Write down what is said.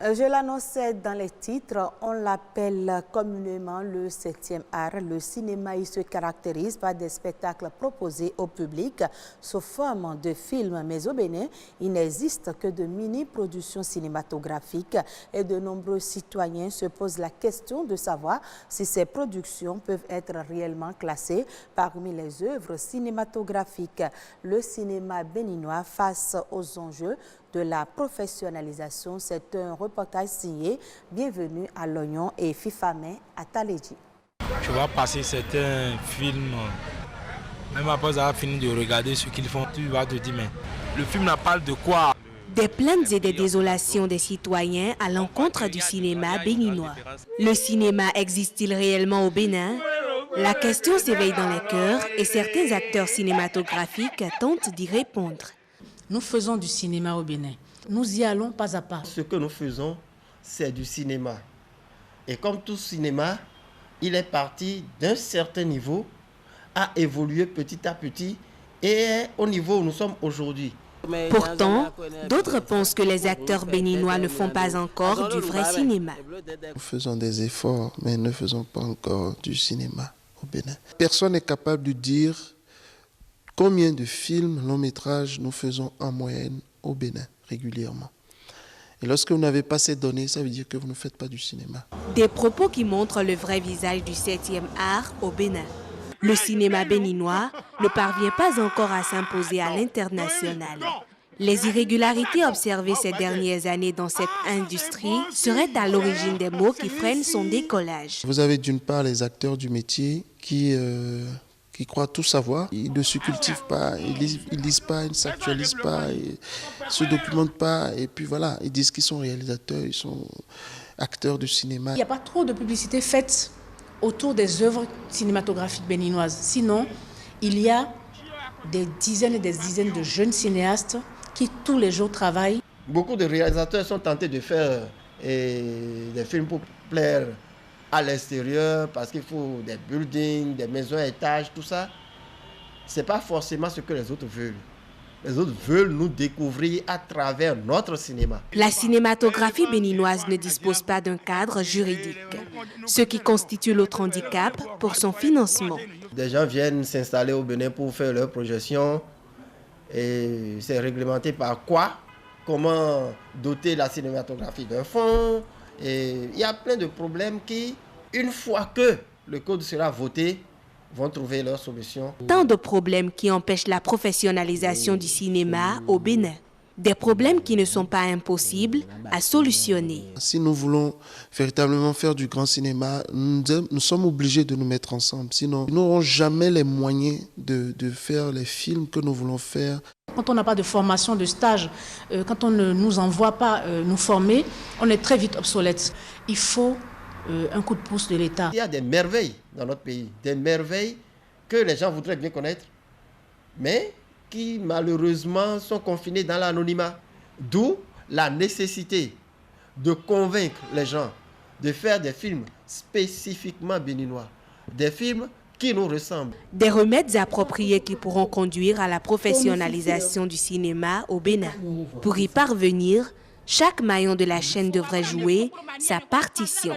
Je l'annonçais dans les titres, on l'appelle communément le 7e art. Le cinéma, il se caractérise par des spectacles proposés au public sous forme de films. Mais au Bénin, il n'existe que de mini-productions cinématographiques et de nombreux citoyens se posent la question de savoir si ces productions peuvent être réellement classées parmi les œuvres cinématographiques. Le cinéma béninois face aux enjeux de la professionnalisation, c'est un reportage signé Bienvenue à l'Oignon et Fifamé à Taledji. Tu vas passer certains films, même après avoir fini de regarder ce qu'ils font, tu vas te dire mais le film n'a pas de quoi. Des plaintes et des désolations des citoyens à l'encontre du cinéma béninois. Le cinéma existe-t-il réellement au Bénin? La question s'éveille dans les cœurs et certains acteurs cinématographiques tentent d'y répondre. Nous faisons du cinéma au Bénin. Nous y allons pas à pas. Ce que nous faisons, c'est du cinéma. Et comme tout cinéma, il est parti d'un certain niveau, a évolué petit à petit et est au niveau où nous sommes aujourd'hui. Pourtant, d'autres pensent que les acteurs béninois ne font pas encore du vrai cinéma. Nous faisons des efforts, mais ne faisons pas encore du cinéma au Bénin. Personne n'est capable de dire combien de films, longs métrages nous faisons en moyenne au Bénin régulièrement. Et lorsque vous n'avez pas ces données, ça veut dire que vous ne faites pas du cinéma. Des propos qui montrent le vrai visage du 7e art au Bénin. Le cinéma béninois ne parvient pas encore à s'imposer à l'international. Les irrégularités observées ces dernières années dans cette industrie seraient à l'origine des maux qui freinent son décollage. Vous avez d'une part les acteurs du métier qui croient tout savoir. Ils ne se cultivent pas, ils lisent pas, ils ne s'actualisent pas, ils ne se documentent pas. Et puis voilà, ils disent qu'ils sont réalisateurs, ils sont acteurs de cinéma. Il n'y a pas trop de publicité faite autour des œuvres cinématographiques béninoises. Sinon, il y a des dizaines et des dizaines de jeunes cinéastes qui tous les jours travaillent. Beaucoup de réalisateurs sont tentés de faire des films pour plaire à l'extérieur parce qu'il faut des buildings, des maisons à étages, tout ça. Ce n'est pas forcément ce que les autres veulent. Les autres veulent nous découvrir à travers notre cinéma. La cinématographie béninoise ne dispose pas d'un cadre juridique, ce qui constitue l'autre handicap pour son financement. Des gens viennent s'installer au Bénin pour faire leurs projections et c'est réglementé par quoi? Comment doter la cinématographie d'un fonds? Et il y a plein de problèmes qui, une fois que le code sera voté, vont trouver leur solution. Tant de problèmes qui empêchent la professionnalisation du cinéma au Bénin. Des problèmes qui ne sont pas impossibles à solutionner. Si nous voulons véritablement faire du grand cinéma, nous sommes obligés de nous mettre ensemble. Sinon, nous n'aurons jamais les moyens de faire les films que nous voulons faire. Quand on n'a pas de formation, de stage, quand on ne nous envoie pas nous former, on est très vite obsolète. Il faut un coup de pouce de l'État. Il y a des merveilles dans notre pays, des merveilles que les gens voudraient bien connaître, mais qui malheureusement sont confinés dans l'anonymat. D'où la nécessité de convaincre les gens de faire des films spécifiquement béninois, des films qui nous ressemblent. Des remèdes appropriés qui pourront conduire à la professionnalisation du cinéma au Bénin. Pour y parvenir, chaque maillon de la chaîne devrait jouer sa partition.